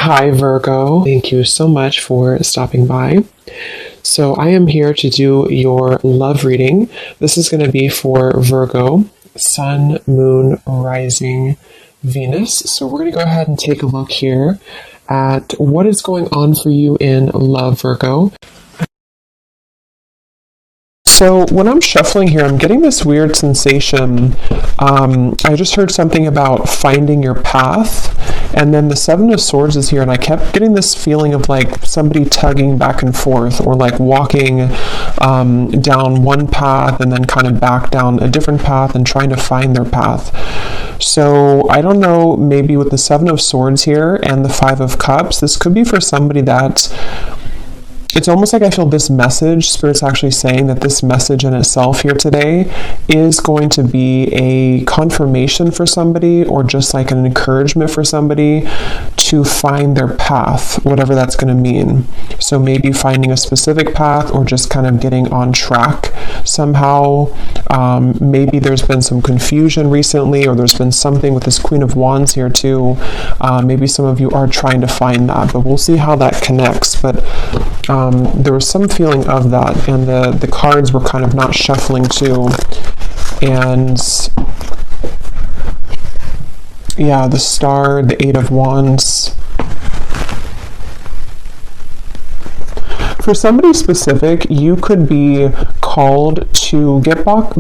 Hi, Virgo. Thank you so much for stopping by. So I am here to do your love reading. This is going to be for Virgo, Sun, Moon, Rising, Venus. So we're going to go ahead and take a look here at what is going on for you in love, Virgo. So when I'm shuffling here, I'm getting this weird sensation. I just heard something about finding your path, and then the Seven of Swords is here, and I kept getting this feeling of like somebody tugging back and forth, or like walking down one path and then kind of back down a different path and trying to find their path. So I don't know, maybe with the Seven of Swords here and the Five of Cups, this could be for somebody that it's almost like I feel this message, Spirit's actually saying that this message in itself here today is going to be a confirmation for somebody, or just like an encouragement for somebody to find their path, whatever that's going to mean. So maybe finding a specific path, or just kind of getting on track somehow. Maybe there's been some confusion recently, or there's been something with this Queen of Wands here too. Maybe some of you are trying to find that, but we'll see how that connects. But there was some feeling of that, and the cards were kind of not shuffling too. And yeah, the Star, the Eight of Wands. For somebody specific, you could be called to get back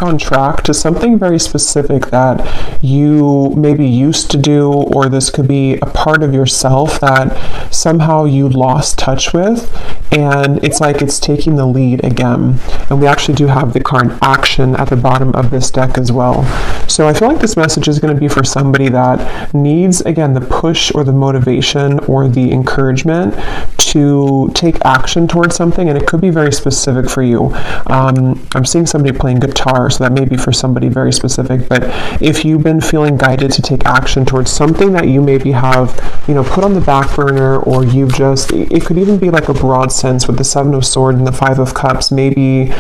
on track to something very specific that you maybe used to do, or this could be a part of yourself that somehow you lost touch with, and it's like it's taking the lead again. And we actually do have the card Action at the bottom of this deck as well. So I feel like this message is going to be for somebody that needs, again, the push or the motivation or the encouragement to take action towards something, and it could be very specific for you. I'm seeing somebody playing guitar, so that may be for somebody very specific, but if you've been feeling guided to take action towards something that you maybe have, put on the back burner, or you've just, it could even be like a broad sense with the Seven of Swords and the Five of Cups. Maybe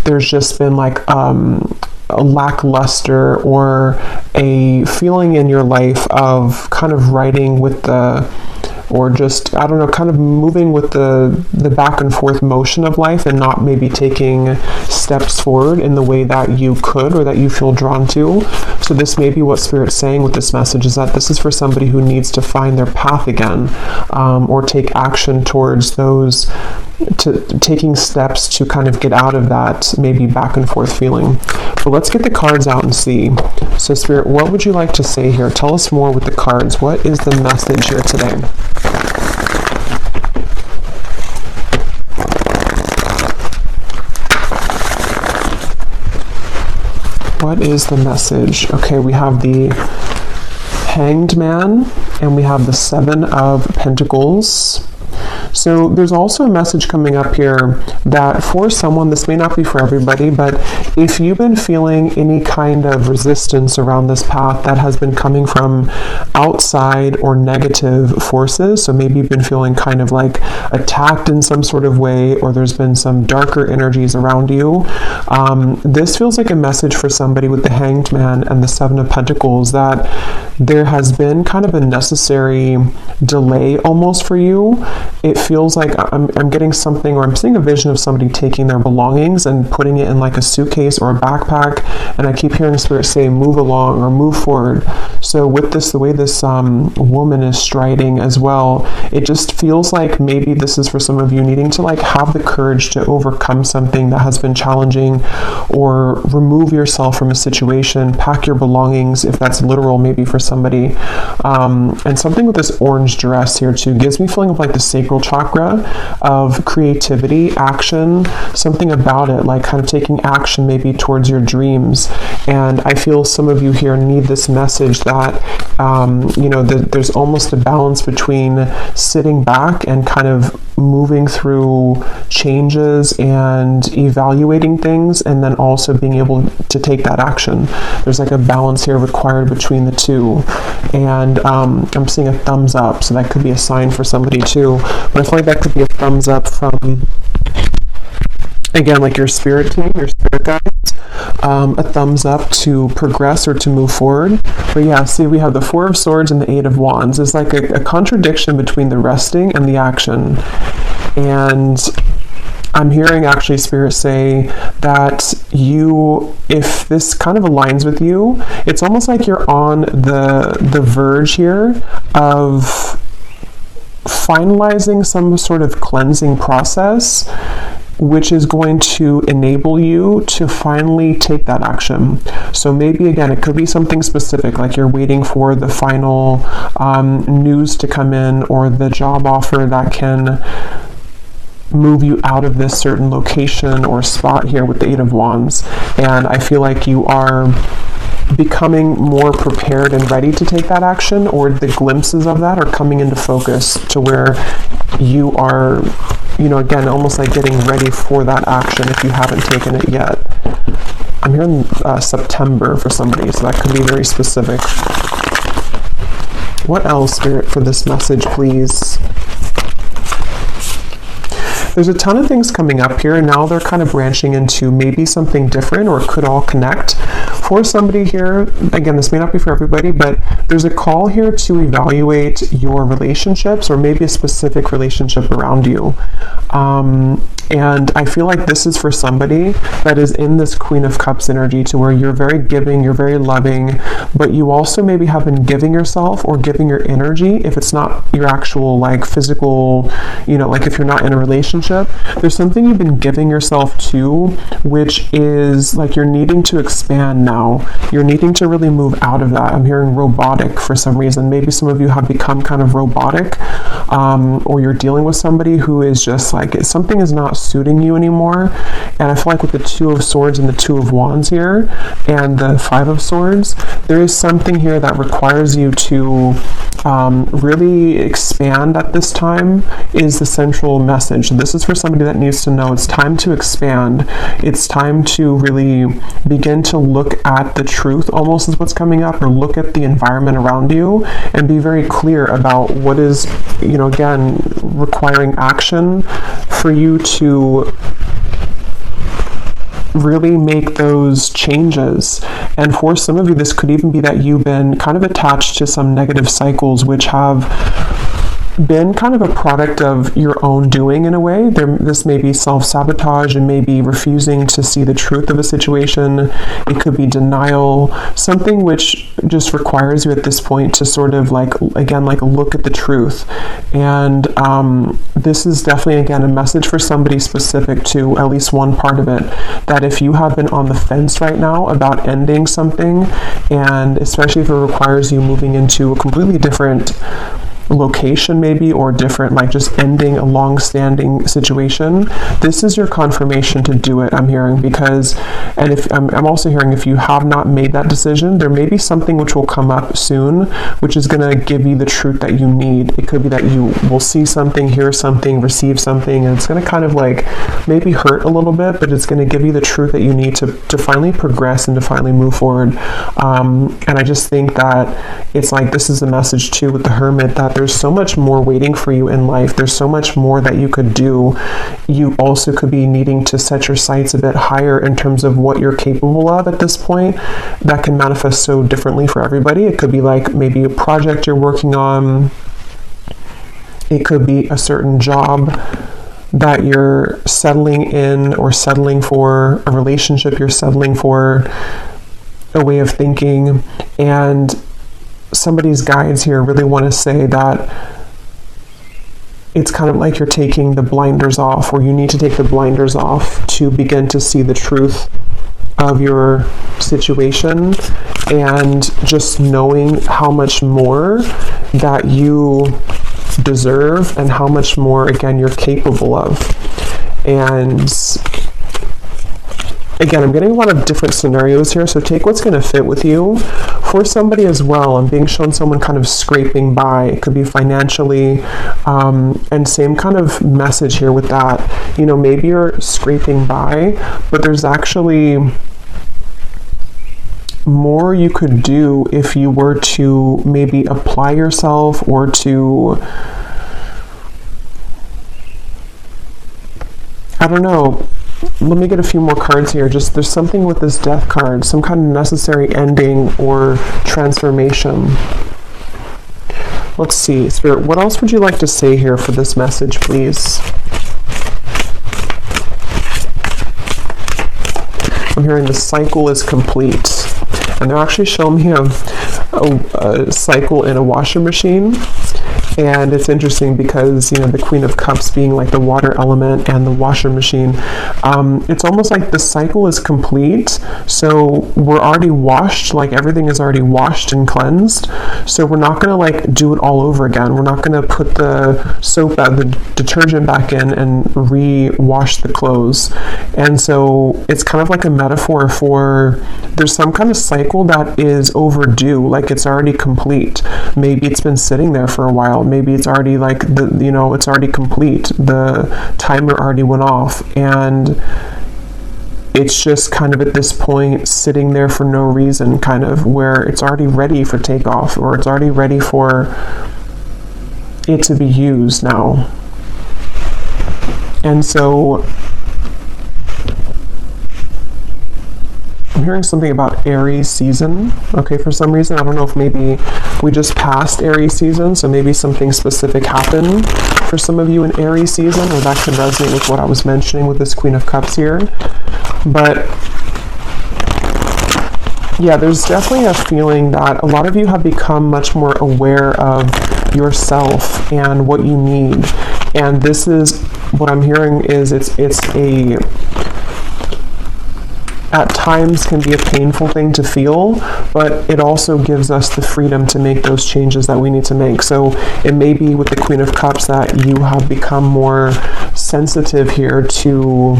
there's just been like a lackluster, or a feeling in your life of kind of riding with or just, I don't know, kind of moving with the back and forth motion of life, and not maybe taking steps forward in the way that you could, or that you feel drawn to. So this may be what Spirit's saying with this message, is that this is for somebody who needs to find their path again, or take action towards taking steps to kind of get out of that maybe back and forth feeling. But let's get the cards out and see. So Spirit, what would you like to say here? Tell us more with the cards. What is the message here today? What is the message? Okay, we have the Hanged Man, and we have the Seven of Pentacles. So there's also a message coming up here that for someone, this may not be for everybody, but if you've been feeling any kind of resistance around this path that has been coming from outside or negative forces, so maybe you've been feeling kind of like attacked in some sort of way, or there's been some darker energies around you, this feels like a message for somebody with the Hanged Man and the Seven of Pentacles, that there has been kind of a necessary delay almost for you. It feels like I'm getting something, or I'm seeing a vision of somebody taking their belongings and putting it in like a suitcase or a backpack, and I keep hearing Spirit say move along or move forward. So with this, the way this woman is striding as well, it just feels like maybe this is for some of you needing to like have the courage to overcome something that has been challenging, or remove yourself from a situation, pack your belongings, if that's literal maybe for somebody. And something with this orange dress here too gives me a feeling of like the sacral chakra of creativity, action, something about it, like kind of taking action maybe towards your dreams. And I feel some of you here need this message that, there's almost a balance between sitting back and kind of moving through changes and evaluating things, and then also being able to take that action. There's like a balance here required between the two. And I'm seeing a thumbs up, so that could be a sign for somebody too. But I feel like that could be a thumbs up from, again, like your spirit team, your spirit guides. a thumbs up to progress or to move forward. But yeah, see, we have the Four of Swords and the Eight of Wands. It's like a contradiction between the resting and the action. And I'm hearing actually Spirit say that if this kind of aligns with you, it's almost like you're on the verge here of finalizing some sort of cleansing process, which is going to enable you to finally take that action. So maybe, again, it could be something specific, like you're waiting for the final news to come in, or the job offer that can move you out of this certain location or spot here with the Eight of Wands. And I feel like you are becoming more prepared and ready to take that action, or the glimpses of that are coming into focus to where you are, again, almost like getting ready for that action if you haven't taken it yet. I'm hearing September for somebody, so that could be very specific. What else, Spirit, for this message, please? There's a ton of things coming up here, and now they're kind of branching into maybe something different, or it could all connect. For somebody here, again, this may not be for everybody, but there's a call here to evaluate your relationships, or maybe a specific relationship around you. And I feel like this is for somebody that is in this Queen of Cups energy, to where you're very giving, you're very loving, but you also maybe have been giving yourself or giving your energy, if it's not your actual like physical, like if you're not in a relationship, there's something you've been giving yourself to, which is like you're needing to expand now. You're needing to really move out of that. I'm hearing robotic for some reason. Maybe some of you have become kind of robotic, or you're dealing with somebody who is just like, something is not suiting you anymore. And I feel like with the Two of Swords and the Two of Wands here and the Five of Swords, there is something here that requires you to really expand at this time, is the central message. This is for somebody that needs to know it's time to expand. It's time to really begin to look at the truth, almost, is what's coming up, or look at the environment around you and be very clear about what is, again, requiring action for you to really make those changes. And for some of you, this could even be that you've been kind of attached to some negative cycles, which have been kind of a product of your own doing in a way. This may be self-sabotage, and maybe refusing to see the truth of a situation. It could be denial, something which just requires you at this point to sort of like look at the truth. And this is definitely, again, a message for somebody specific to at least one part of it, that if you have been on the fence right now about ending something, and especially if it requires you moving into a completely different location maybe, or different, like just ending a long-standing situation, this is your confirmation to do it, I'm hearing. Because, and if I'm also hearing, if you have not made that decision, there may be something which will come up soon, which is going to give you the truth that you need. It could be that you will see something, hear something, receive something, and it's going to kind of like maybe hurt a little bit, but it's going to give you the truth that you need to finally progress and to finally move forward. And I just think that it's like, this is a message too with the Hermit, that there's so much more waiting for you in life. There's so much more that you could do. You also could be needing to set your sights a bit higher in terms of what you're capable of at this point. That can manifest so differently for everybody. It could be like maybe a project you're working on. It could be a certain job that you're settling in, or settling for, a relationship you're settling for, a way of thinking. And somebody's guides here really want to say that it's kind of like you're taking the blinders off, or you need to take the blinders off to begin to see the truth of your situation, and just knowing how much more that you deserve and how much more, again, you're capable of. And again, I'm getting a lot of different scenarios here, so take what's going to fit with you. For somebody as well, I'm being shown someone kind of scraping by. It could be financially, and same kind of message here with that. Maybe you're scraping by, but there's actually more you could do if you were to maybe apply yourself, or to, I don't know, let me get a few more cards here. Just there's something with this death card, some kind of necessary ending or transformation. Let's see, Spirit, what else would you like to say here for this message, please? I'm hearing the cycle is complete. And they're actually showing me a cycle in a washing machine. And it's interesting because, you know, the Queen of Cups being like the water element and the washer machine, it's almost like the cycle is complete. So we're already washed, like everything is already washed and cleansed. So we're not going to like do it all over again. We're not going to put the soap, the detergent back in and re-wash the clothes. And so it's kind of like a metaphor for there's some kind of cycle that is overdue, like it's already complete. Maybe it's been sitting there for a while. Maybe it's already like it's already complete. The timer already went off, and it's just kind of at this point sitting there for no reason, kind of where it's already ready for takeoff, or it's already ready for it to be used now. And so I'm hearing something about Aries season. Okay, for some reason, I don't know if maybe we just passed Aries season, so maybe something specific happened for some of you in Aries season, or that could resonate with what I was mentioning with this Queen of Cups here. But yeah, there's definitely a feeling that a lot of you have become much more aware of yourself and what you need. And this is what I'm hearing is it's a at times can be a painful thing to feel, but it also gives us the freedom to make those changes that we need to make. So it may be with the Queen of Cups that you have become more sensitive here to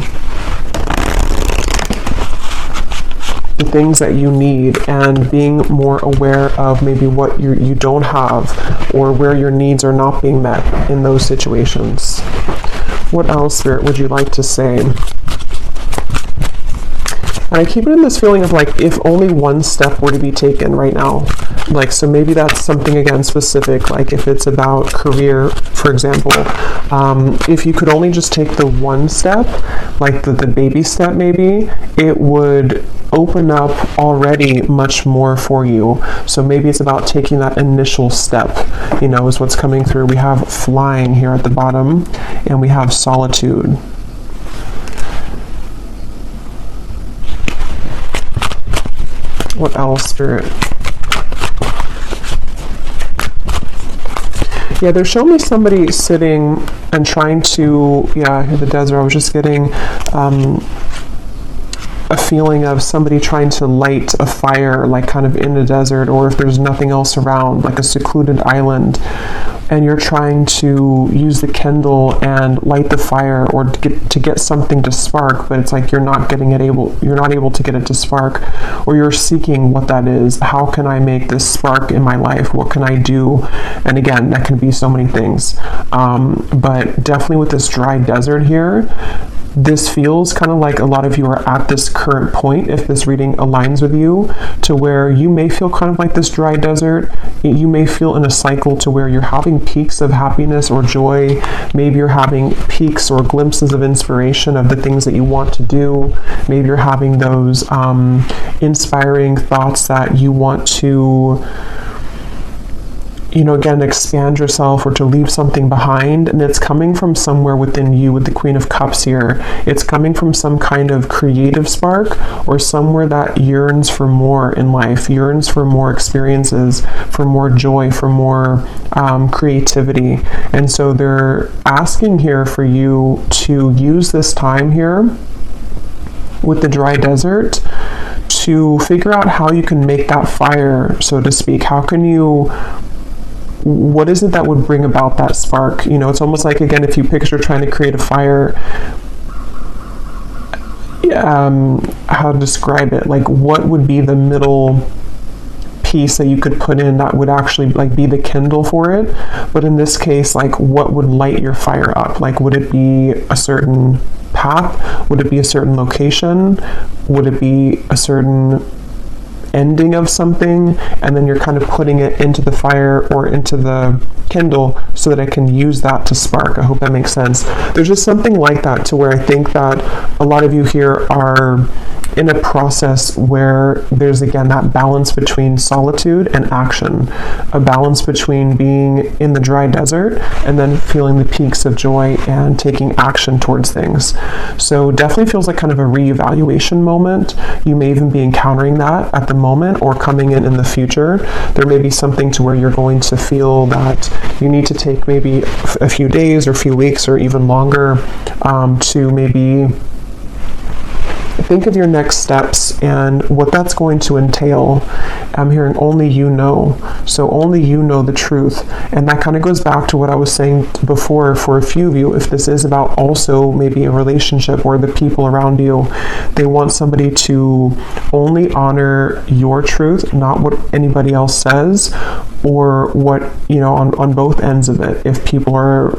the things that you need and being more aware of maybe what you don't have or where your needs are not being met in those situations. What else, Spirit, would you like to say? And I keep it in this feeling of like, if only one step were to be taken right now. Like, so maybe that's something, again, specific, like if it's about career, for example, if you could only just take the one step, like the baby step maybe, it would open up already much more for you. So maybe it's about taking that initial step, you know, is what's coming through. We have flying here at the bottom, and we have solitude. What else, Spirit? Yeah, they're showing me somebody sitting and trying to, in the desert. I was just getting a feeling of somebody trying to light a fire, like kind of in the desert, or if there's nothing else around, like a secluded island, and you're trying to use the candle and light the fire, or to get something to spark, but it's like you're not able to get it to spark, or you're seeking what that is. How can I make this spark in my life? What can I do? And again, that can be so many things. But definitely with this dry desert here, this feels kind of like a lot of you are at this current point, if this reading aligns with you, to where you may feel kind of like this dry desert. You may feel in a cycle to where you're having peaks of happiness or joy. Maybe you're having peaks or glimpses of inspiration of the things that you want to do. Maybe you're having those inspiring thoughts that you want to, again, expand yourself or to leave something behind. And it's coming from somewhere within you with the Queen of Cups here. It's coming from some kind of creative spark, or somewhere that yearns for more in life, yearns for more experiences, for more joy, for more creativity. And so they're asking here for you to use this time here with the dry desert to figure out how you can make that fire, so to speak. How can you, what is it that would bring about that spark? It's almost like, again, if you picture trying to create a fire, how to describe it? Like, what would be the middle piece that you could put in that would actually like be the kindle for it? But in this case, like, what would light your fire up? Like, would it be a certain path? Would it be a certain location? Would it be a certain ending of something, and then you're kind of putting it into the fire or into the Kindle so that I can use that to spark. I hope that makes sense. There's just something like that to where I think that a lot of you here are in a process where there's again that balance between solitude and action, a balance between being in the dry desert and then feeling the peaks of joy and taking action towards things. So definitely feels like kind of a reevaluation moment. You may even be encountering that at the moment or coming in the future. There may be something to where you're going to feel that you need to take maybe a few days or a few weeks or even longer to maybe think of your next steps and what that's going to entail. I'm hearing only you know. So only you know the truth. And that kind of goes back to what I was saying before for a few of you. If this is about also maybe a relationship or the people around you, they want somebody to only honor your truth, not what anybody else says or what, on both ends of it. If people are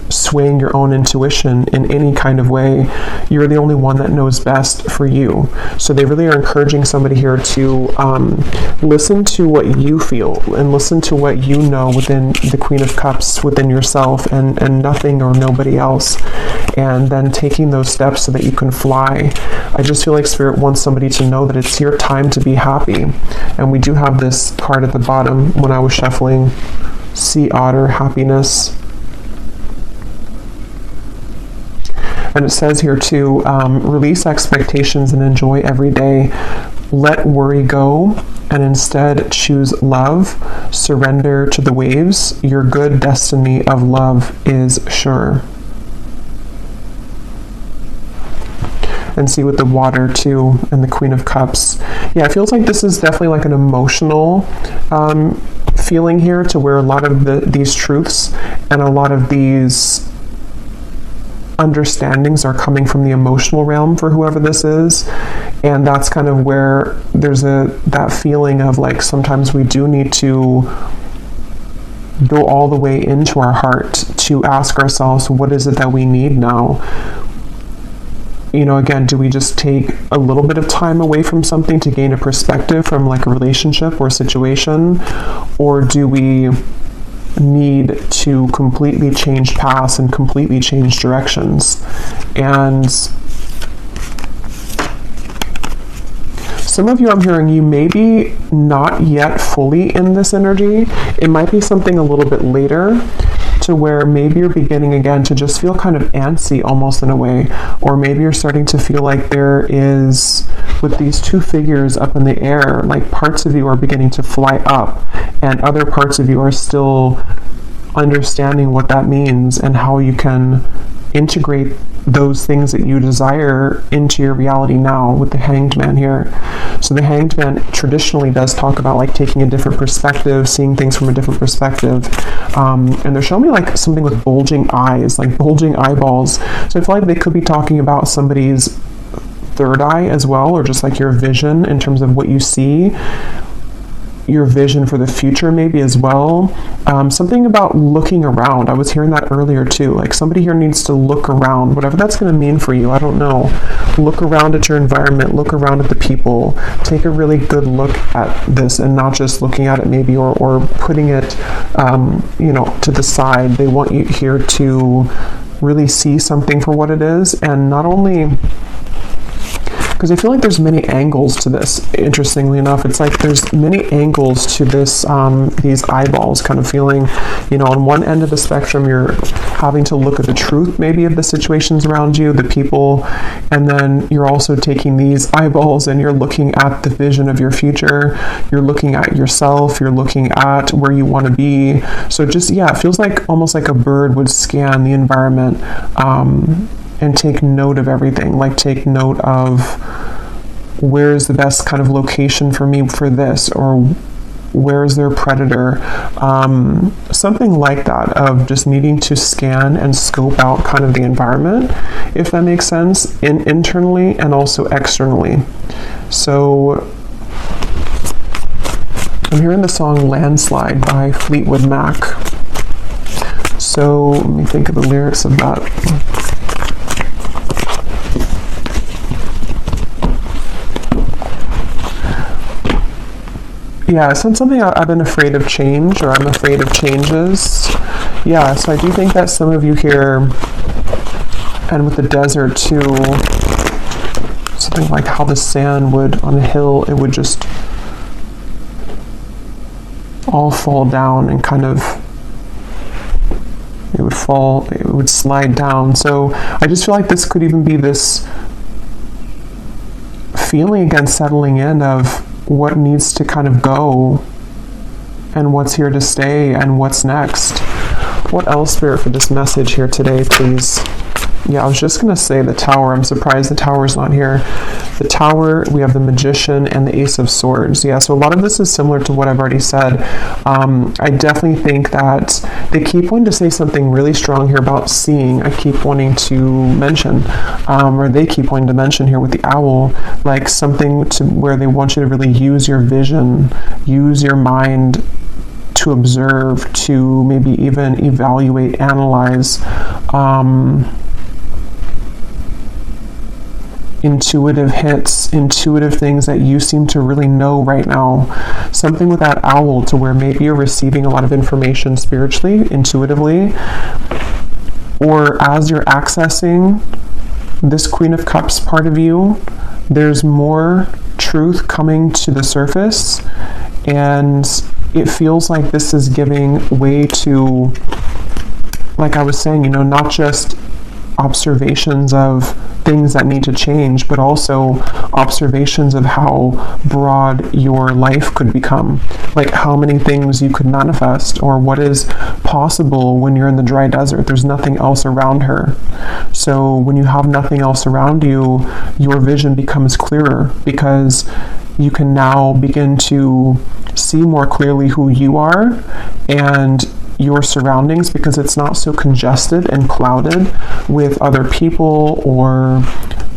swaying your own intuition in any kind of way, you're the only one that knows best for you. So they really are encouraging somebody here to listen to what you feel and listen to what you know within the Queen of Cups, within yourself and nothing or nobody else, and then taking those steps so that you can fly. I just feel like Spirit wants somebody to know that it's your time to be happy. And we do have this card at the bottom when I was shuffling, Sea Otter, happiness. And it says here too, release expectations and enjoy every day. Let worry go and instead choose love. Surrender to the waves. Your good destiny of love is sure. And see with the water too and the Queen of Cups. Yeah, it feels like this is definitely like an emotional feeling here to where a lot of these truths and a lot of these understandings are coming from the emotional realm for whoever this is. And that's kind of where there's that feeling of like sometimes we do need to go all the way into our heart to ask ourselves, what is it that we need now? Again, do we just take a little bit of time away from something to gain a perspective from like a relationship or a situation? Or do we need to completely change paths and completely change directions? And some of you, I'm hearing you maybe not yet fully in this energy. It might be something a little bit later to where maybe you're beginning again to just feel kind of antsy almost in a way, or maybe you're starting to feel like there is, with these two figures up in the air, like parts of you are beginning to fly up and other parts of you are still understanding what that means and how you can integrate those things that you desire into your reality now with the Hanged Man here. So the Hanged Man traditionally does talk about like taking a different perspective, seeing things from a different perspective. And they're showing me like something with bulging eyes, like bulging eyeballs. So I feel like they could be talking about somebody's third eye as well, or just like your vision in terms of what you see, your vision for the future maybe as well. Something about looking around. I was hearing that earlier too. Like somebody here needs to look around, whatever that's going to mean for you. I don't know. Look around at your environment, look around at the people, take a really good look at this and not just looking at it maybe or putting it, to the side. They want you here to really see something for what it is, and not only because I feel like there's many angles to this. Interestingly enough, it's like there's many angles to this, these eyeballs kind of feeling, on one end of the spectrum, you're having to look at the truth maybe of the situations around you, the people, and then you're also taking these eyeballs and you're looking at the vision of your future, you're looking at yourself, you're looking at where you want to be. So just, it feels like almost like a bird would scan the environment, and take note of everything, like take note of where is the best kind of location for me for this, or where is there a predator, something like that, of just needing to scan and scope out kind of the environment, if that makes sense, internally and also externally. So I'm hearing the song Landslide by Fleetwood Mac. So let me think of the lyrics of that. Yeah, since something I've been afraid of change, or I'm afraid of changes. Yeah, so I do think that some of you here, and with the desert too, something like how the sand would, on a hill, it would just all fall down and kind of, it would slide down. So I just feel like this could even be this feeling again, settling in of what needs to kind of go and what's here to stay and what's next. What else, Spirit, for this message here today, please? Yeah, I was just going to say the Tower. I'm surprised the Tower's not here. The Tower, we have the Magician and the Ace of Swords. Yeah, so a lot of this is similar to what I've already said. I definitely think that they keep wanting to say something really strong here about seeing. I keep wanting to mention, or they keep wanting to mention here with the Owl, like something to where they want you to really use your vision, use your mind to observe, to maybe even evaluate, analyze, intuitive hits, intuitive things that you seem to really know right now. Something with that Owl to where maybe you're receiving a lot of information spiritually, intuitively, or as you're accessing this Queen of Cups part of you, there's more truth coming to the surface, and it feels like this is giving way to, like I was saying, not just observations of things that need to change, but also observations of how broad your life could become, like how many things you could manifest, or what is possible when you're in the dry desert. There's nothing else around her. So when you have nothing else around you, your vision becomes clearer, because you can now begin to see more clearly who you are and your surroundings, because it's not so congested and clouded with other people or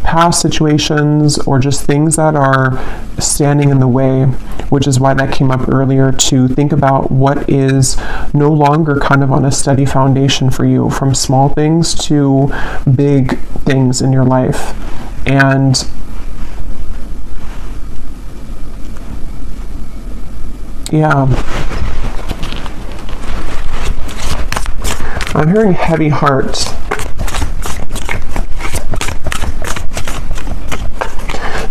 past situations or just things that are standing in the way, which is why that came up earlier, to think about what is no longer kind of on a steady foundation for you, from small things to big things in your life. And yeah, I'm hearing heavy heart.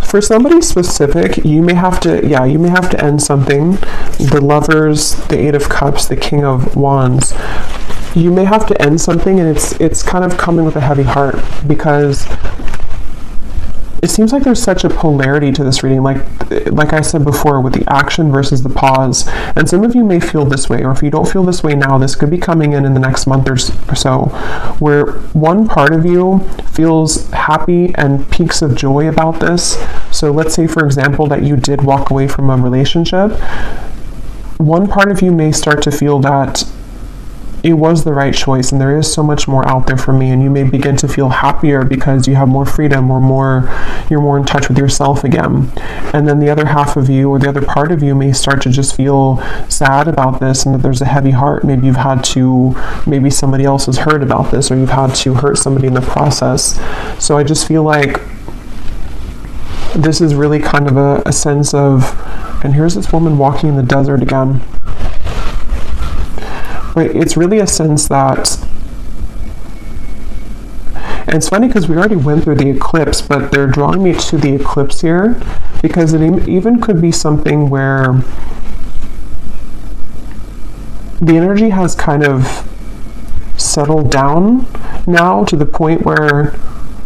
For somebody specific, you may have to end something. The Lovers, the Eight of Cups, the King of Wands. You may have to end something, and it's kind of coming with a heavy heart, because it seems like there's such a polarity to this reading, like I said before, with the action versus the pause. And some of you may feel this way, or if you don't feel this way now, this could be coming in the next month or so, where one part of you feels happy and peaks of joy about this. So let's say, for example, that you did walk away from a relationship. One part of you may start to feel that it was the right choice, and there is so much more out there for me, and you may begin to feel happier because you have more freedom, or you're more in touch with yourself again. And then the other half of you, or the other part of you, may start to just feel sad about this, and that there's a heavy heart. Maybe maybe somebody else has heard about this, or you've had to hurt somebody in the process. So I just feel like this is really kind of a sense of, and here's this woman walking in the desert again. But it's really a sense that, and it's funny because we already went through the eclipse, but they're drawing me to the eclipse here, because it even could be something where the energy has kind of settled down now to the point where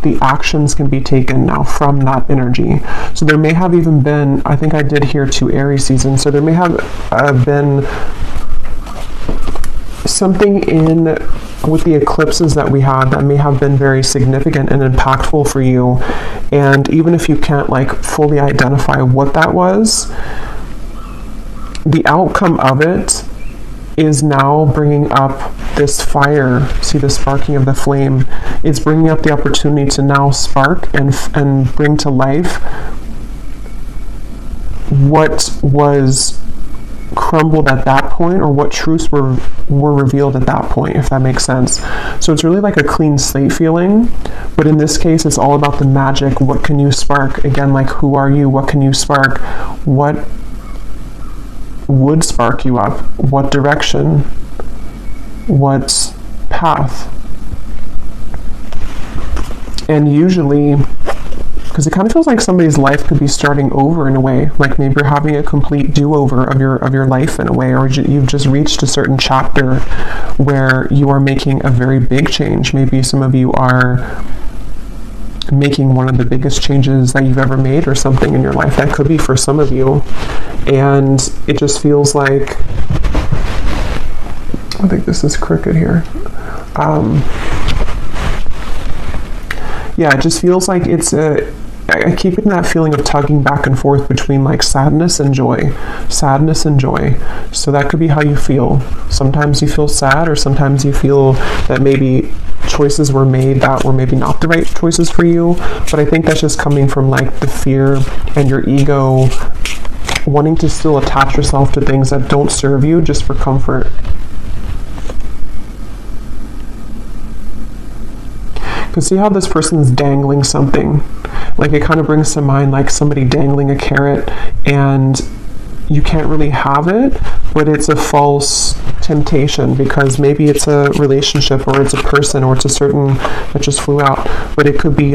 the actions can be taken now from that energy. So there may have even been, I think I did hear 2 Aries seasons, so there may have been something with the eclipses that we had that may have been very significant and impactful for you. And even if you can't fully identify what that was, the outcome of it is now bringing up this fire. See the sparking of the flame? It's bringing up the opportunity to now spark and bring to life what was crumbled at that point, or what truths were revealed at that point, if that makes sense. So it's really like a clean slate feeling, but in this case it's all about the magic. What can you spark? Again, who are you? What can you spark? What would spark you up? What direction? What path? And usually, because it kind of feels like somebody's life could be starting over in a way, like maybe you're having a complete do-over of your life in a way, or you've just reached a certain chapter where you are making a very big change. Maybe some of you are making one of the biggest changes that you've ever made or something in your life. That could be for some of you. And it just feels like, I think this is crooked here. Yeah, it just feels like I keep getting that feeling of tugging back and forth between like sadness and joy. So that could be how you feel. Sometimes you feel sad, or sometimes you feel that maybe choices were made that were maybe not the right choices for you. But I think that's just coming from like the fear and your ego wanting to still attach yourself to things that don't serve you just for comfort. Because see how this person's dangling something? Like it kind of brings to mind like somebody dangling a carrot, and you can't really have it, but it's a false temptation because maybe it's a relationship, or it's a person, or it's a certain that just flew out. But it could be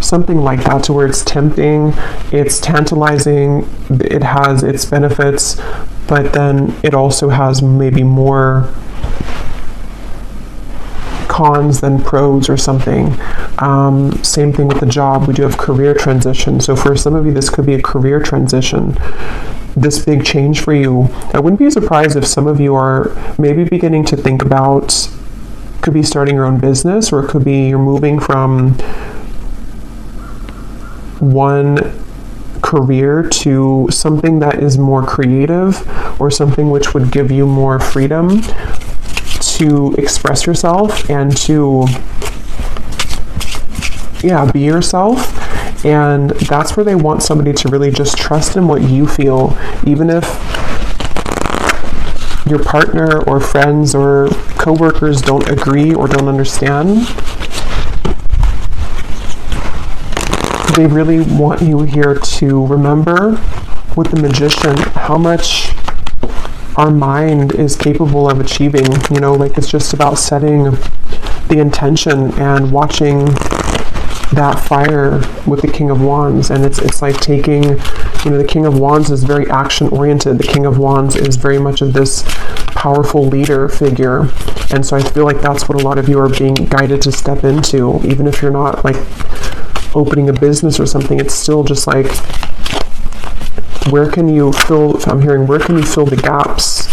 something like that, to where it's tempting, it's tantalizing, it has its benefits, but then it also has maybe more cons than pros or something. Same thing with the job. We do have career transition. So for some of you, this could be a career transition. This big change for you. I wouldn't be surprised if some of you are maybe beginning to think about, could be starting your own business, or it could be you're moving from one career to something that is more creative, or something which would give you more freedom to express yourself and to be yourself. And that's where they want somebody to really just trust in what you feel, even if your partner or friends or coworkers don't agree or don't understand. They really want you here to remember with the Magician how much our mind is capable of achieving. Like it's just about setting the intention and watching that fire with the King of Wands. And it's like taking, the King of Wands is very action oriented. The King of Wands is very much of this powerful leader figure. And so I feel like that's what a lot of you are being guided to step into. Even if you're not like opening a business or something, it's still just like, where can you fill the gaps?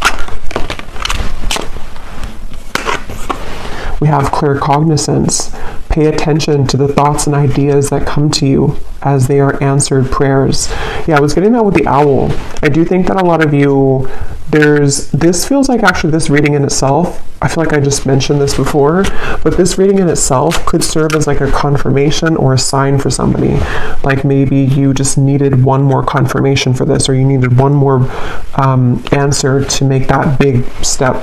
We have claircognizance. Pay attention to the thoughts and ideas that come to you as they are answered prayers. Yeah, I was getting that with the owl. I do think that a lot of you, this feels like actually this reading in itself, I feel like I just mentioned this before, but this reading in itself could serve as like a confirmation or a sign for somebody. Like maybe you just needed one more confirmation for this, or you needed one more answer to make that big step.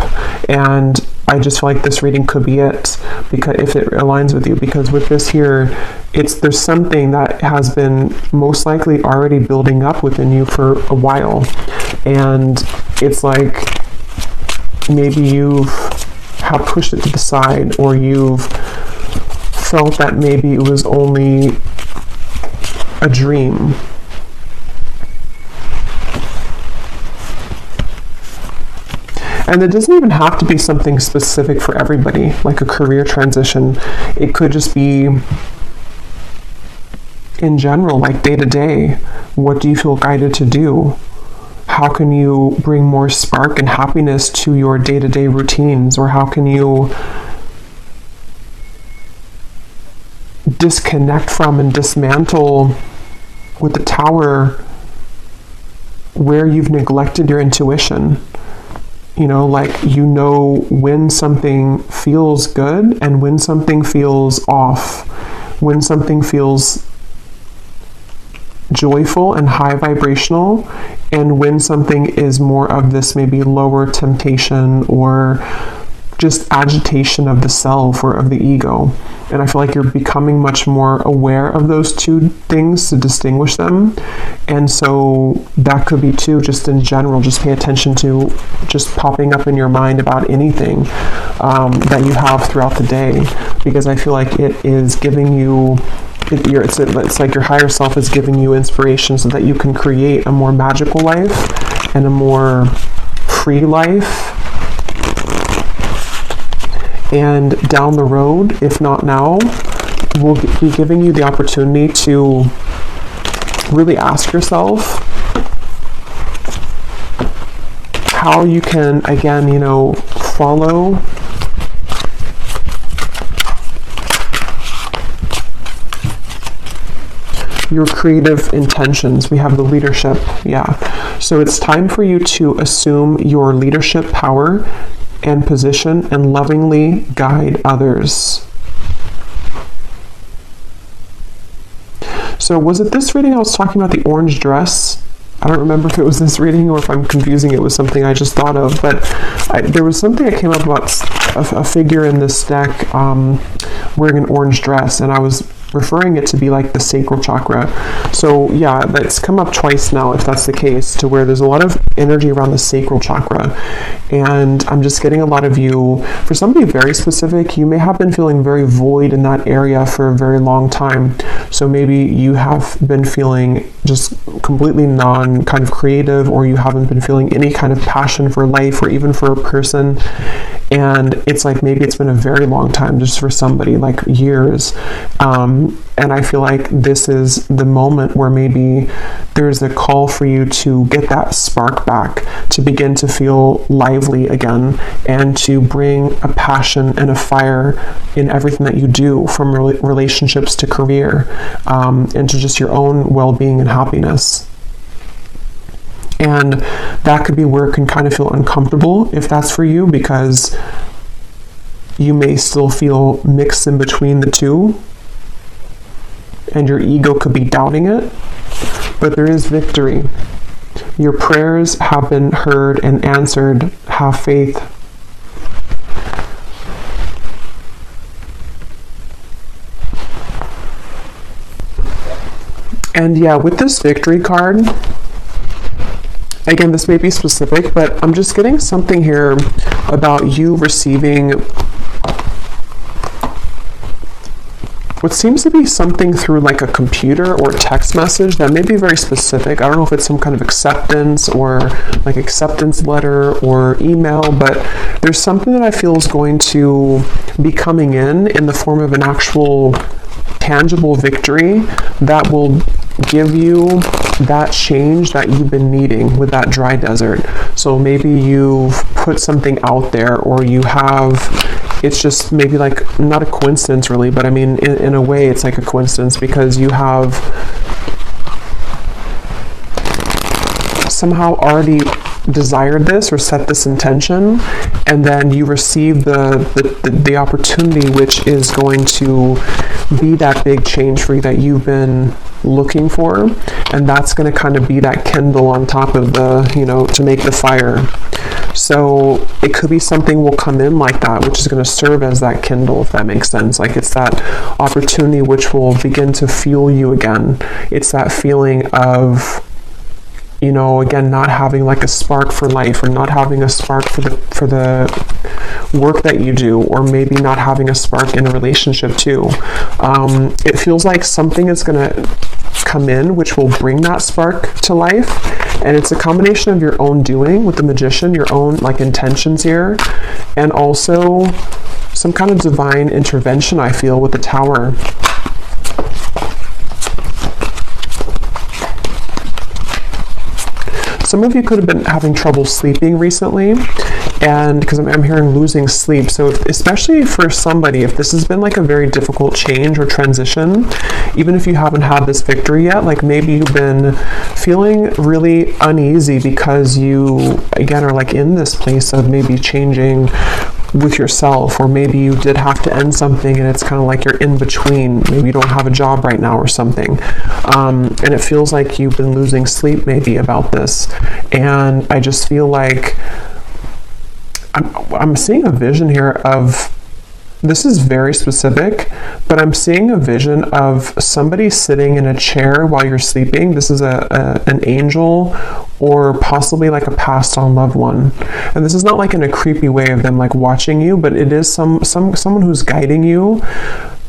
And I just feel like this reading could be it, because if it aligns with you, because with this here, there's something that has been most likely already building up within you for a while. And it's like maybe you have pushed it to the side, or you've felt that maybe it was only a dream. And it doesn't even have to be something specific for everybody, like a career transition. It could just be in general, like day to day. What do you feel guided to do? How can you bring more spark and happiness to your day-to-day routines? Or how can you disconnect from and dismantle with the Tower where you've neglected your intuition? Like when something feels good and when something feels off, when something feels joyful and high vibrational, and when something is more of this maybe lower temptation or just agitation of the self or of the ego. And I feel like you're becoming much more aware of those two things to distinguish them. And so that could be too, just in general, just pay attention to just popping up in your mind about anything that you have throughout the day, because I feel like it is giving you, it's like your higher self is giving you inspiration so that you can create a more magical life and a more free life. And down the road, if not now, we'll be giving you the opportunity to really ask yourself how you can, again, follow your creative intentions. We have the leadership, So it's time for you to assume your leadership power and position and lovingly guide others. So was it this reading I was talking about the orange dress? I don't remember if it was this reading or if I'm confusing it with something I just thought of, but there was something that came up about a figure in this deck wearing an orange dress, and I was referring it to be like the sacral chakra. So yeah, that's come up twice now, if that's the case, to where there's a lot of energy around the sacral chakra. And I'm just getting a lot of you, for somebody very specific, you may have been feeling very void in that area for a very long time. So maybe you have been feeling just completely non kind of creative, or you haven't been feeling any kind of passion for life or even for a person. And it's like maybe it's been a very long time, just for somebody, like years. And I feel like this is the moment where maybe there's a call for you to get that spark back, to begin to feel lively again, and to bring a passion and a fire in everything that you do, from relationships to career, and to just your own well-being and happiness. And that could be where it can kind of feel uncomfortable, if that's for you, because you may still feel mixed in between the two, and your ego could be doubting it. But there is victory. Your prayers have been heard and answered. Have faith. And yeah, with this victory card, again, this may be specific, but I'm just getting something here about you receiving what seems to be something through like a computer or text message that may be very specific. I don't know if it's some kind of acceptance or like acceptance letter or email, but there's something that I feel is going to be coming in the form of an actual tangible victory that will give you that change that you've been needing with that dry desert. So maybe you've put something out there, or you have, it's just maybe like not a coincidence really, but I mean in a way it's like a coincidence, because you have somehow already desired this or set this intention, and then you receive the opportunity, which is going to be that big change for you that you've been looking for. And that's going to kind of be that kindle on top of the, to make the fire. So it could be something will come in like that, which is going to serve as that kindle, if that makes sense. Like it's that opportunity which will begin to fuel you again. It's that feeling of, again, not having like a spark for life, or not having a spark for the work that you do, or maybe not having a spark in a relationship too. It feels like something is going to come in which will bring that spark to life, and it's a combination of your own doing with the Magician, your own like intentions here, and also some kind of divine intervention, I feel, with the Tower. Some of you could have been having trouble sleeping recently, and because I'm hearing losing sleep. So especially for somebody, if this has been like a very difficult change or transition, even if you haven't had this victory yet, like maybe you've been feeling really uneasy because you, again, are like in this place of maybe changing with yourself, or maybe you did have to end something and it's kind of like you're in between. Maybe you don't have a job right now or something, and it feels like you've been losing sleep maybe about this. And I just feel like I'm seeing a vision here of, this is very specific, but I'm seeing a vision of somebody sitting in a chair while you're sleeping. This is an angel, or possibly like a passed on loved one. And this is not like in a creepy way of them like watching you, but it is someone who's guiding you.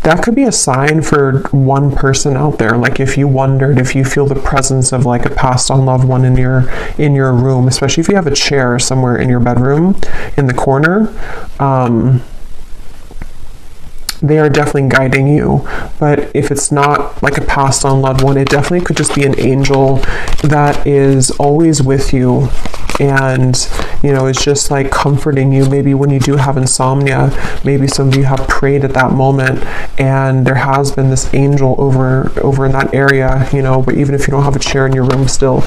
That could be a sign for one person out there. Like if you wondered if you feel the presence of like a passed on loved one in your room, especially if you have a chair somewhere in your bedroom in the corner, they are definitely guiding you. But if it's not like a passed on loved one, it definitely could just be an angel that is always with you, and it's just like comforting you. Maybe when you do have insomnia, maybe some of you have prayed at that moment, and there has been this angel over in that area, but even if you don't have a chair in your room, still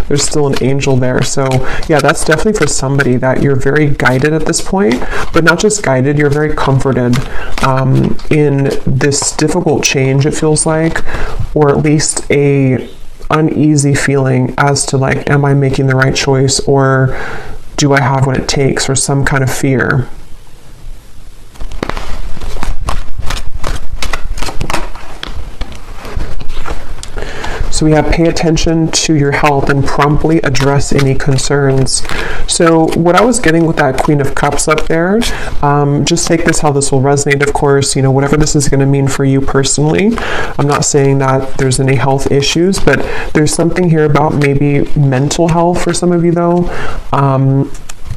there's still an angel there. So yeah, that's definitely for somebody that you're very guided at this point, but not just guided, you're very comforted in this difficult change, it feels like, or at least a uneasy feeling as to like, am I making the right choice, or do I have what it takes, or some kind of fear. So we have pay attention to your health and promptly address any concerns. So what I was getting with that Queen of Cups up there, just take this how this will resonate, of course, whatever this is going to mean for you personally. I'm not saying that there's any health issues, but there's something here about maybe mental health for some of you though.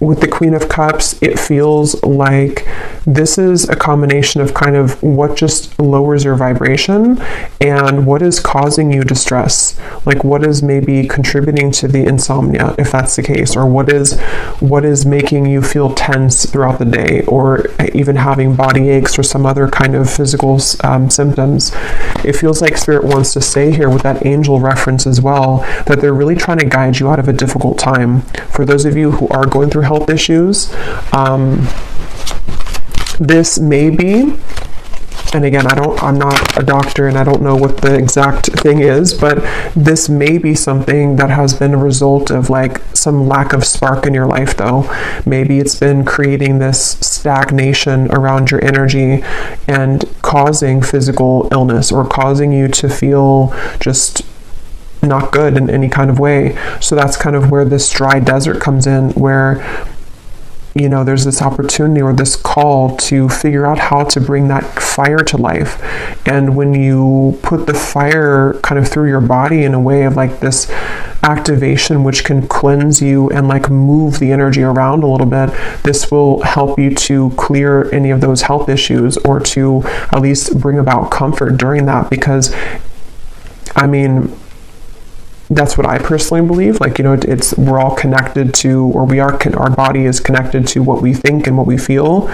With the Queen of Cups, it feels like this is a combination of kind of what just lowers your vibration and what is causing you distress. Like what is maybe contributing to the insomnia, if that's the case, or what is making you feel tense throughout the day, or even having body aches or some other kind of physical symptoms. It feels like Spirit wants to say here with that angel reference as well, that they're really trying to guide you out of a difficult time. For those of you who are going through health issues, this may be, and again, I'm not a doctor and I don't know what the exact thing is, but this may be something that has been a result of like some lack of spark in your life though. Maybe it's been creating this stagnation around your energy and causing physical illness, or causing you to feel just not good in any kind of way. So that's kind of where this dry desert comes in, where there's this opportunity or this call to figure out how to bring that fire to life. And when you put the fire kind of through your body in a way of like this activation, which can cleanse you and like move the energy around a little bit, this will help you to clear any of those health issues, or to at least bring about comfort during that. Because that's what I personally believe. Like, we're all connected to, or our body is connected to what we think and what we feel,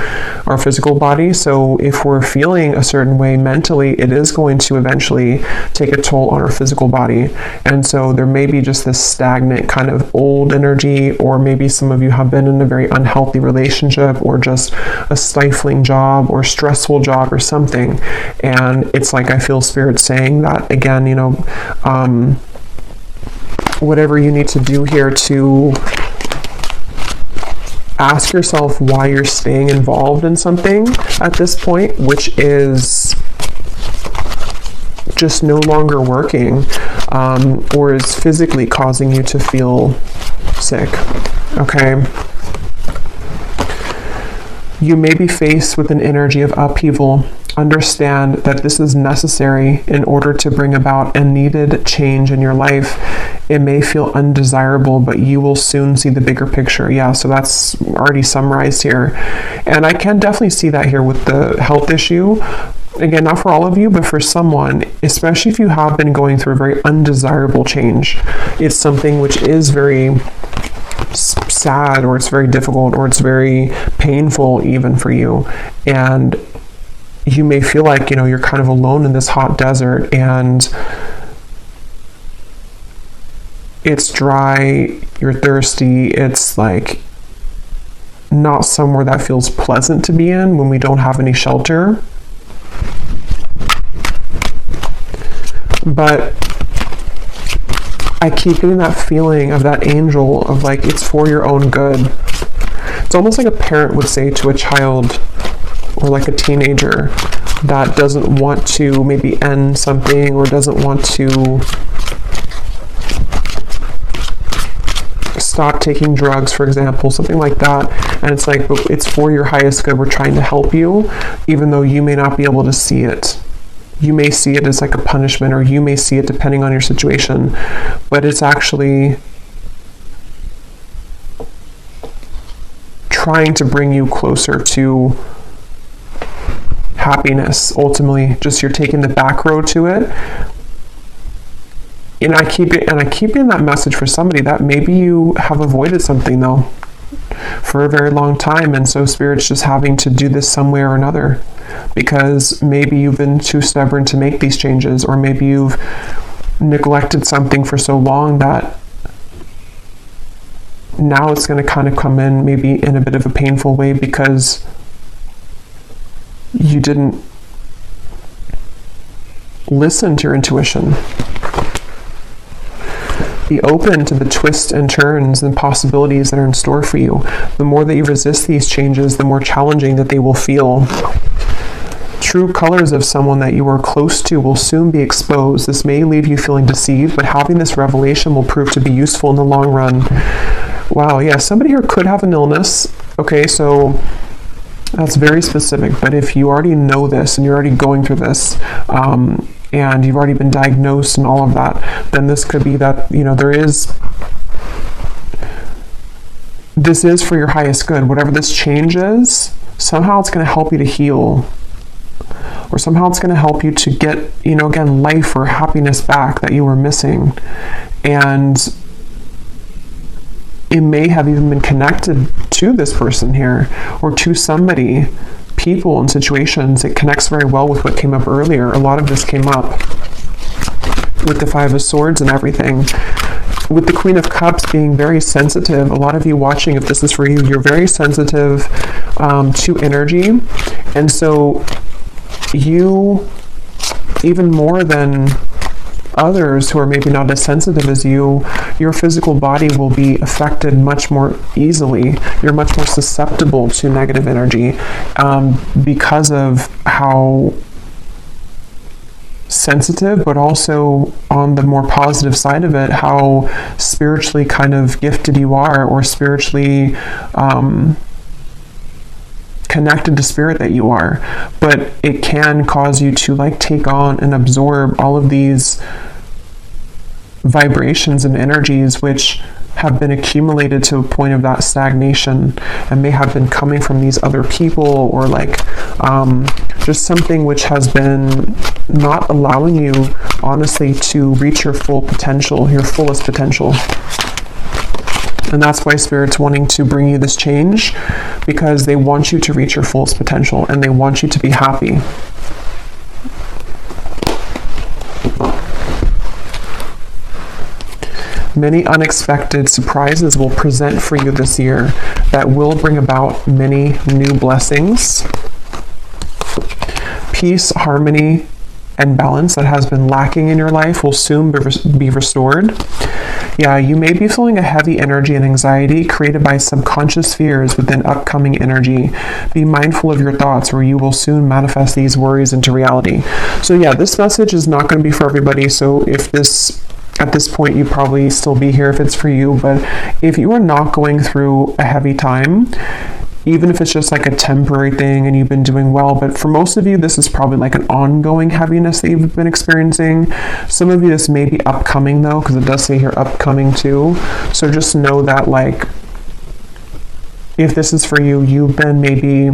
our physical body. So if we're feeling a certain way mentally, it is going to eventually take a toll on our physical body. And so there may be just this stagnant kind of old energy, or maybe some of you have been in a very unhealthy relationship, or just a stifling job or stressful job or something. And it's like, I feel Spirit saying that again, whatever you need to do here to ask yourself why you're staying involved in something at this point, which is just no longer working, or is physically causing you to feel sick. Okay. You may be faced with an energy of upheaval. Understand that this is necessary in order to bring about a needed change in your life. It may feel undesirable, but you will soon see the bigger picture. Yeah, so that's already summarized here. And I can definitely see that here with the health issue. Again, not for all of you, but for someone, especially if you have been going through a very undesirable change. It's something which is very sad, or it's very difficult, or it's very painful even for you. And you may feel like, you're kind of alone in this hot desert, and it's dry, you're thirsty, it's like not somewhere that feels pleasant to be in when we don't have any shelter. But I keep getting that feeling of that angel of like, it's for your own good. It's almost like a parent would say to a child or like a teenager that doesn't want to maybe end something or doesn't want to stop taking drugs, for example, something like that. And it's like, it's for your highest good. We're trying to help you, even though you may not be able to see it. You may see it as like a punishment, or you may see it depending on your situation, but it's actually trying to bring you closer to happiness. Ultimately, just you're taking the back road to it. And I keep in that message for somebody that maybe you have avoided something though for a very long time, and so Spirit's just having to do this some way or another, because maybe you've been too stubborn to make these changes, or maybe you've neglected something for so long that now it's going to kind of come in maybe in a bit of a painful way because you didn't listen to your intuition. Be open to the twists and turns and possibilities that are in store for you. The more that you resist these changes, the more challenging that they will feel. True colors of someone that you are close to will soon be exposed. This may leave you feeling deceived, but having this revelation will prove to be useful in the long run. Wow, yeah, somebody here could have an illness. Okay, so that's very specific, but if you already know this and you're already going through this, and you've already been diagnosed and all of that, then this could be that, this is for your highest good. Whatever this change is, somehow it's going to help you to heal, or somehow it's going to help you to get, again, life or happiness back that you were missing. And it may have even been connected to this person here, or to somebody, people and situations. It connects very well with what came up earlier. A lot of this came up with the Five of Swords and everything. With the Queen of Cups being very sensitive, a lot of you watching, if this is for you, you're very sensitive to energy. And so you, even more than others who are maybe not as sensitive as you, your physical body will be affected much more easily. You're much more susceptible to negative energy because of how sensitive, but also on the more positive side of it, how spiritually kind of gifted you are, or spiritually connected to spirit that you are. But it can cause you to take on and absorb all of these vibrations and energies which have been accumulated to a point of that stagnation, and may have been coming from these other people, or just something which has been not allowing you honestly to reach your full potential, your fullest potential. And that's why Spirit's wanting to bring you this change, because they want you to reach your fullest potential, and they want you to be happy. Many unexpected surprises will present for you this year that will bring about many new blessings. Peace, harmony, and balance that has been lacking in your life will soon be restored. Yeah, you may be feeling a heavy energy and anxiety created by subconscious fears within upcoming energy. Be mindful of your thoughts, or you will soon manifest these worries into reality. So yeah, this message is not going to be for everybody. So at this point, you'd probably still be here if it's for you. But if you are not going through a heavy time, even if it's just like a temporary thing and you've been doing well, but for most of you, this is probably like an ongoing heaviness that you've been experiencing. Some of you, this may be upcoming though, because it does say here upcoming too. So just know that if this is for you, you've been maybe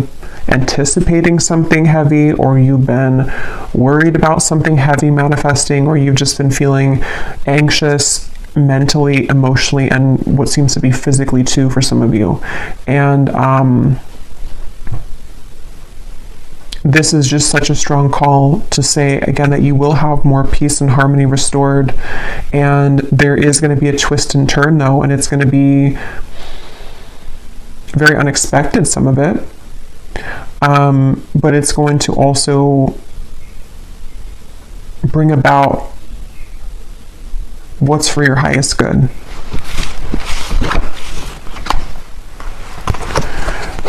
anticipating something heavy, or you've been worried about something heavy manifesting, or you've just been feeling anxious mentally, emotionally, and what seems to be physically too for some of you. And this is just such a strong call to say again that you will have more peace and harmony restored. And there is going to be a twist and turn though, and it's going to be very unexpected, some of it. But it's going to also bring about what's for your highest good.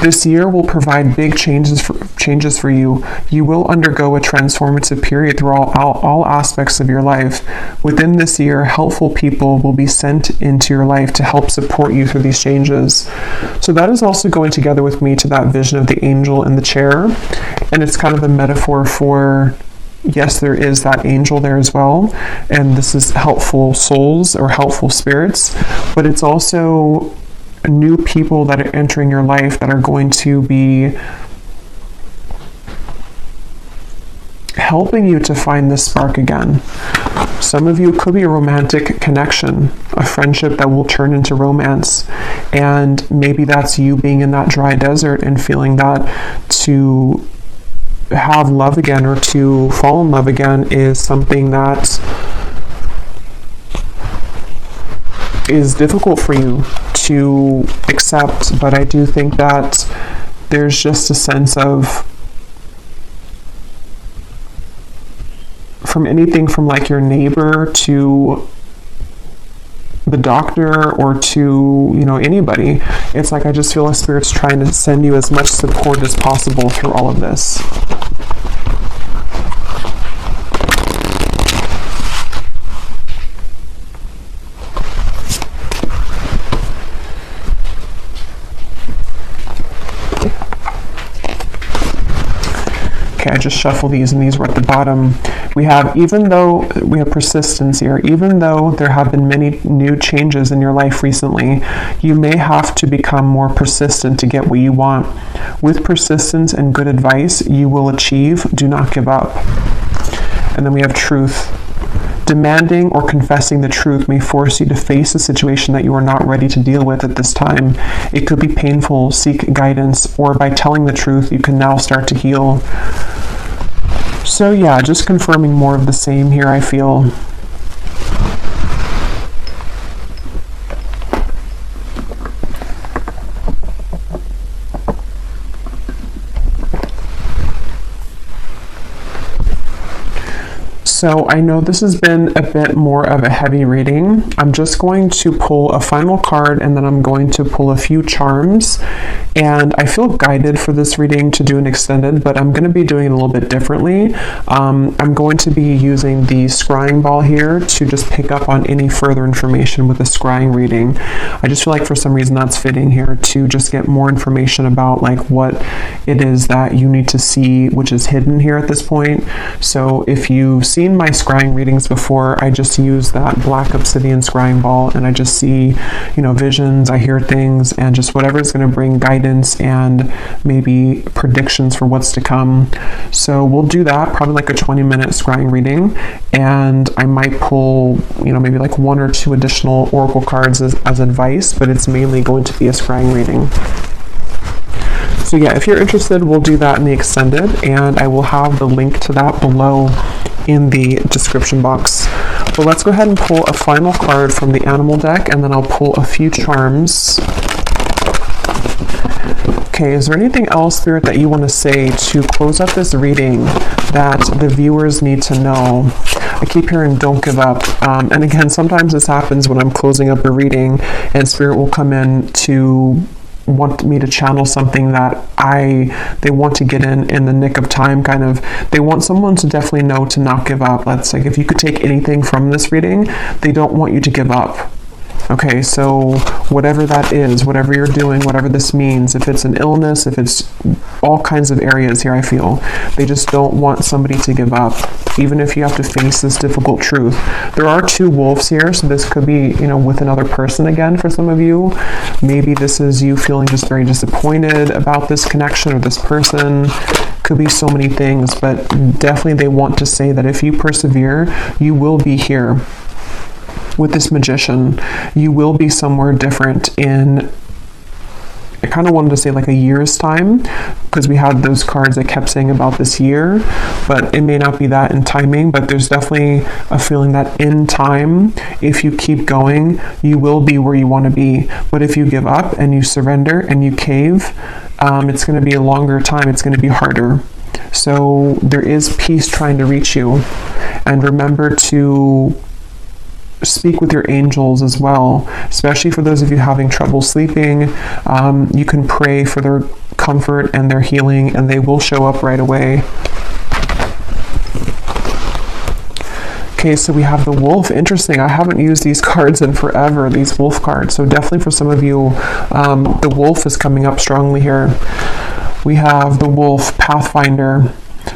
This year will provide big changes for you. You will undergo a transformative period through all aspects of your life. Within this year, helpful people will be sent into your life to help support you through these changes. So that is also going together with me to that vision of the angel in the chair. And it's kind of a metaphor for, yes, there is that angel there as well. And this is helpful souls or helpful spirits. But it's also new people that are entering your life that are going to be helping you to find this spark again. Some of you, it could be a romantic connection, a friendship that will turn into romance. And maybe that's you being in that dry desert and feeling that to have love again or to fall in love again is something that is difficult for you to accept. But I do think that there's just a sense of, from anything from like your neighbor to the doctor or to, you know, anybody, it's like I just feel like Spirit's trying to send you as much support as possible through all of this. Okay, I just shuffle these, and these were at the bottom. We have, even though we have persistence here, even though there have been many new changes in your life recently, you may have to become more persistent to get what you want. With persistence and good advice, you will achieve. Do not give up. And then we have truth. Demanding or confessing the truth may force you to face a situation that you are not ready to deal with at this time. It could be painful. Seek guidance, or by telling the truth, you can now start to heal. So yeah, just confirming more of the same here, I feel. So I know this has been a bit more of a heavy reading. I'm just going to pull a final card, and then I'm going to pull a few charms. And I feel guided for this reading to do an extended, but I'm going to be doing it a little bit differently. I'm going to be using the scrying ball here to just pick up on any further information with a scrying reading. I just feel like for some reason that's fitting here to just get more information about like what it is that you need to see, which is hidden here at this point. So if you've seen my scrying readings before, I just use that black obsidian scrying ball, and I just see, you know, visions, I hear things, and just whatever is going to bring guidance and maybe predictions for what's to come. So we'll do that, probably like a 20-minute scrying reading, and I might pull, you know, maybe like 1 or 2 additional oracle cards as advice, but it's mainly going to be a scrying reading. So yeah, if you're interested, we'll do that in the extended, and I will have the link to that below in the description box. But let's go ahead and pull a final card from the animal deck, and then I'll pull a few charms. Okay, is there anything else, Spirit, that you want to say to close up this reading that the viewers need to know? I keep hearing don't give up. And again, sometimes this happens when I'm closing up a reading and Spirit will come in to want me to channel something that they want to get in the nick of time, kind of. They want someone to definitely know to not give up. That's like, if you could take anything from this reading, they don't want you to give up. Okay, so whatever that is, whatever you're doing, whatever this means, if it's an illness, if it's all kinds of areas here, I feel they just don't want somebody to give up, even if you have to face this difficult truth. There are 2 wolves here, so this could be, you know, with another person again for some of you. Maybe this is you feeling just very disappointed about this connection or this person. Could be so many things, but definitely they want to say that if you persevere, you will be here. With this magician, you will be somewhere different in, I kind of wanted to say like a year's time, because we had those cards that kept saying about this year, but it may not be that in timing, but there's definitely a feeling that in time, if you keep going, you will be where you want to be. But if you give up and you surrender and you cave, it's going to be a longer time. It's going to be harder. So there is peace trying to reach you. And remember to speak with your angels as well, especially for those of you having trouble sleeping. You can pray for their comfort and their healing, and they will show up right away. Okay, so we have the wolf. Interesting. I haven't used these cards in forever, these wolf cards. So definitely for some of you, the wolf is coming up strongly here. We have the wolf, Pathfinder.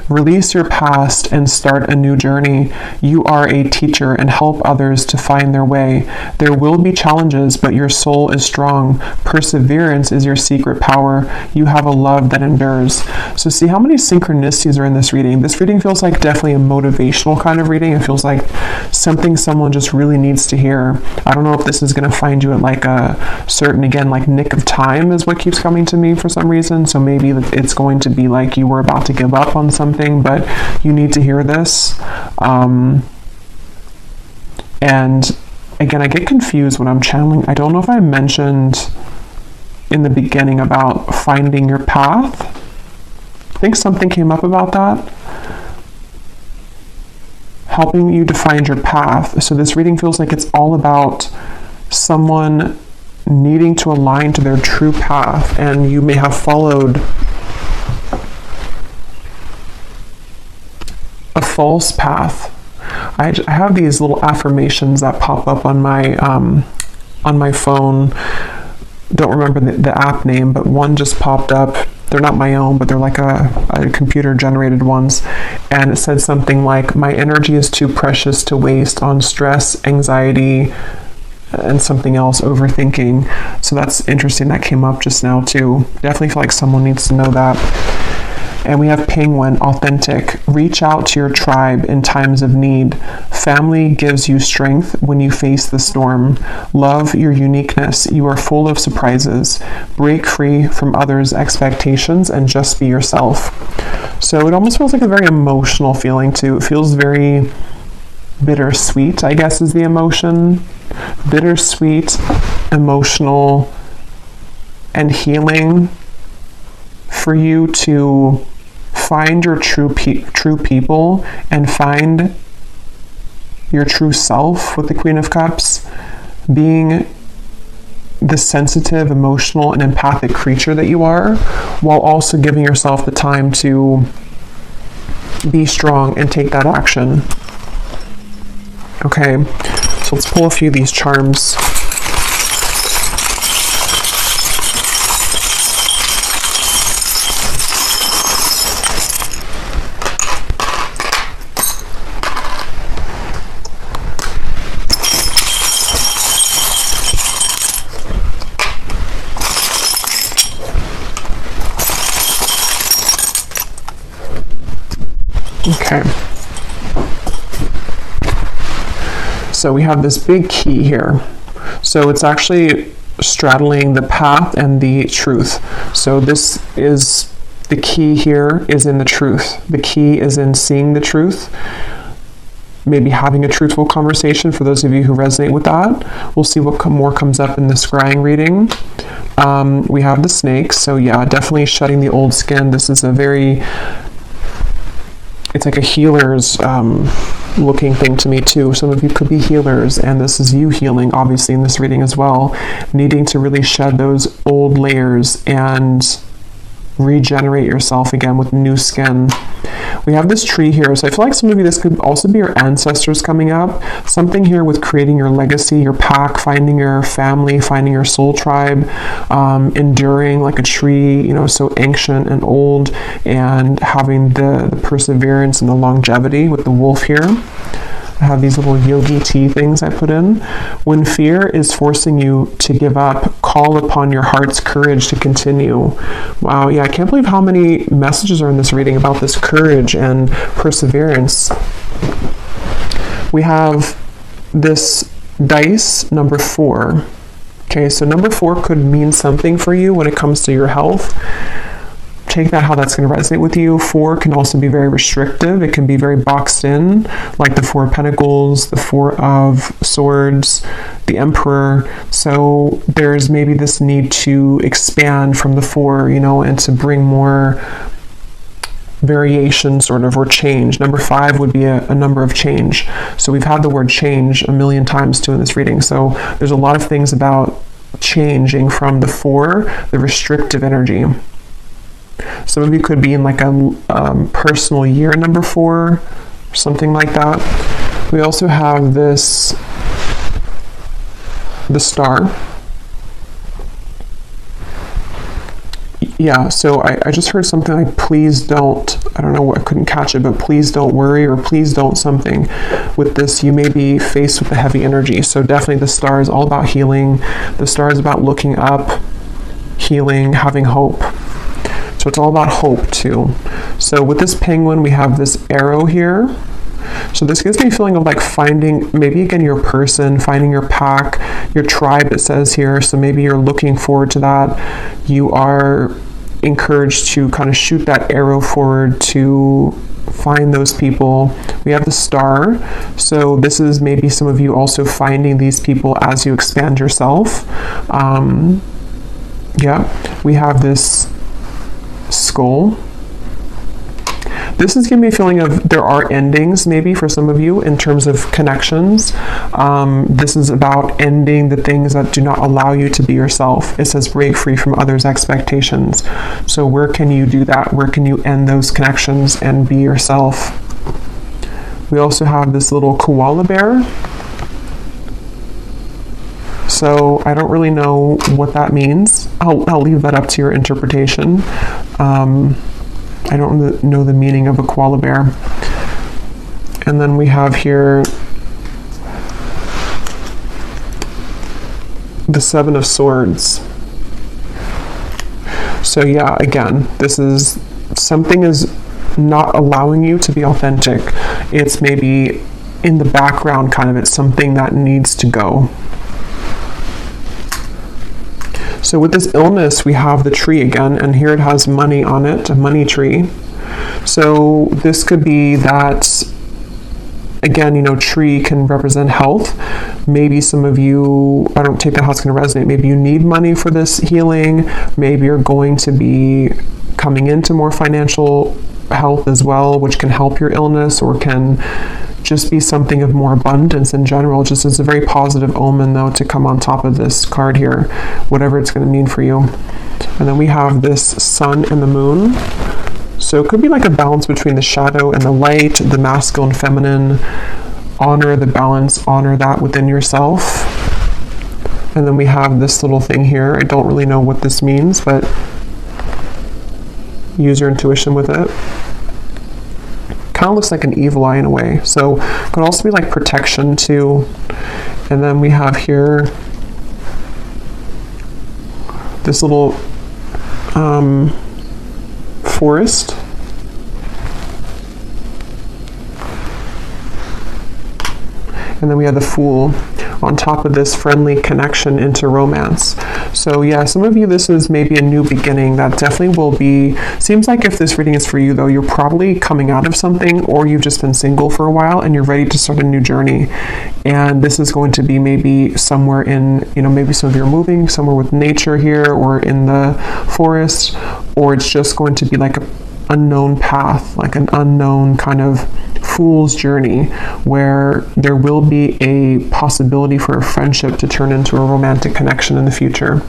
Release your past and start a new journey. You are a teacher and help others to find their way. There will be challenges, but your soul is strong. Perseverance is your secret power. You have a love that endures. So see how many synchronicities are in this reading. This reading feels like definitely a motivational kind of reading. It feels like something someone just really needs to hear. I don't know if this is going to find you at like a certain, again, like nick of time is what keeps coming to me for some reason. So maybe it's going to be like you were about to give up on something, but you need to hear this. And again, I get confused when I'm channeling. I don't know if I mentioned in the beginning about finding your path. I think something came up about that. Helping you to find your path. So this reading feels like it's all about someone needing to align to their true path, and you may have followed a false path. I have these little affirmations that pop up on my phone. Don't remember the app name, but one just popped up. They're not my own, but they're like a computer generated ones. And it said something like, my energy is too precious to waste on stress, anxiety, and something else, overthinking. So that's interesting. That came up just now too. Definitely feel like someone needs to know that. And we have Penguin, authentic. Reach out to your tribe in times of need. Family gives you strength when you face the storm. Love your uniqueness. You are full of surprises. Break free from others' expectations and just be yourself. So it almost feels like a very emotional feeling too. It feels very bittersweet, I guess is the emotion. Bittersweet, emotional, and healing for you to find your true people and find your true self with the Queen of Cups, being the sensitive, emotional, and empathic creature that you are, while also giving yourself the time to be strong and take that action. Okay, so let's pull a few of these charms. Okay. So we have this big key here. So it's actually straddling the path and the truth. So this is, the key here is in the truth. The key is in seeing the truth. Maybe having a truthful conversation for those of you who resonate with that. We'll see what more comes up in the scrying reading. We have the snakes. So yeah, definitely shedding the old skin. This is a very, it's like a healer's looking thing to me too. Some of you could be healers, and this is you healing, obviously, in this reading as well. Needing to really shed those old layers and regenerate yourself again with new skin. We have this tree here, so I feel like some of you, this could also be your ancestors coming up. Something here with creating your legacy, your pack, finding your family, finding your soul tribe, enduring like a tree, you know, so ancient and old, and having the perseverance and the longevity with the wolf here. I have these little yogi tea things I put in. When fear is forcing you to give up, call upon your heart's courage to continue. Wow, yeah, I can't believe how many messages are in this reading about this courage and perseverance. We have this dice, number 4. Okay, so number 4 could mean something for you when it comes to your health. Take that how that's going to resonate with you. 4 can also be very restrictive. It can be very boxed in, like the 4 of Pentacles, the 4 of Swords, the Emperor. So there's maybe this need to expand from the 4, you know, and to bring more variation sort of, or change. Number 5 would be a number of change. So we've had the word change a million times too in this reading. So there's a lot of things about changing from the 4, the restrictive energy. Some of you could be in like a personal year number 4, or something like that. We also have the star. Yeah, so I just heard something like, please don't, I don't know what, I couldn't catch it, but please don't worry, or please don't something. With this, you may be faced with a heavy energy. So definitely the star is all about healing. The star is about looking up, healing, having hope. So it's all about hope too. So with this penguin, we have this arrow here. So this gives me a feeling of like finding, maybe again, your person, finding your pack, your tribe, it says here. So maybe you're looking forward to that. You are encouraged to kind of shoot that arrow forward to find those people. We have the star. So this is maybe some of you also finding these people as you expand yourself. Yeah, we have this skull. This is giving me a feeling of there are endings maybe for some of you in terms of connections. This is about ending the things that do not allow you to be yourself. It says break free from others' expectations. So where can you do that? Where can you end those connections and be yourself? We also have this little koala bear. So I don't really know what that means. I'll leave that up to your interpretation. I don't know the meaning of a koala bear. And then we have here the 7 of Swords. So yeah, again, this is something is not allowing you to be authentic. It's maybe in the background kind of, it's something that needs to go. So with this illness, we have the tree again, and here it has money on it, a money tree. So this could be that, again, you know, tree can represent health. Maybe some of you, I don't take that how it's going to resonate. Maybe you need money for this healing. Maybe you're going to be coming into more financial health as well, which can help your illness or can just be something of more abundance in general. Just as a very positive omen though to come on top of this card here, whatever it's going to mean for you. And then we have this sun and the moon. So it could be like a balance between the shadow and the light, the masculine, feminine. Honor the balance, honor that within yourself. And then we have this little thing here. I don't really know what this means, but use your intuition with it. Kind of looks like an evil eye in a way. So it could also be like protection too. And then we have here this little forest. And then we have the Fool on top of this friendly connection into romance. So yeah, some of you, this is maybe a new beginning that definitely will be, seems like if this reading is for you though, you're probably coming out of something, or you've just been single for a while and you're ready to start a new journey. And this is going to be maybe somewhere in, you know, maybe some of you are moving somewhere with nature here or in the forest, or it's just going to be like an unknown path, like an unknown kind of fool's journey where there will be a possibility for a friendship to turn into a romantic connection in the future.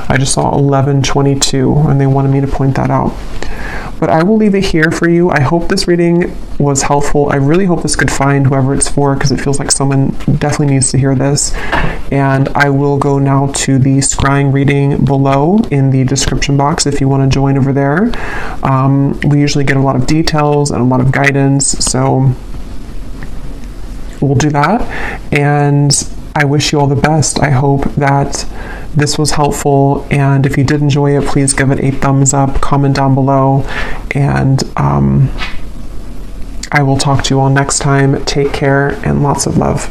I just saw 1122 and they wanted me to point that out. But I will leave it here for you. I hope this reading was helpful. I really hope this could find whoever it's for, because it feels like someone definitely needs to hear this. And I will go now to the scrying reading below in the description box if you want to join over there. We usually get a lot of details and a lot of guidance, so we'll do that. And I wish you all the best. I hope that this was helpful, and if you did enjoy it, please give it a thumbs up, comment down below, and I will talk to you all next time. Take care and lots of love.